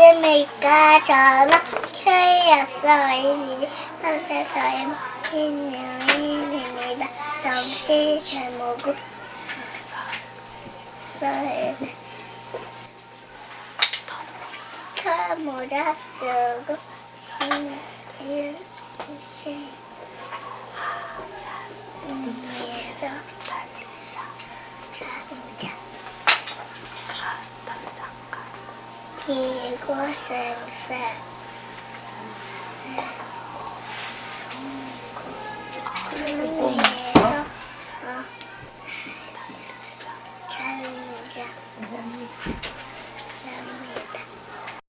있습니까? 저는 큐리어스어린이집 한세서의 인입니다. 점심 제목은 모자 쓰고 위에서 자동차 기고 쌩쌩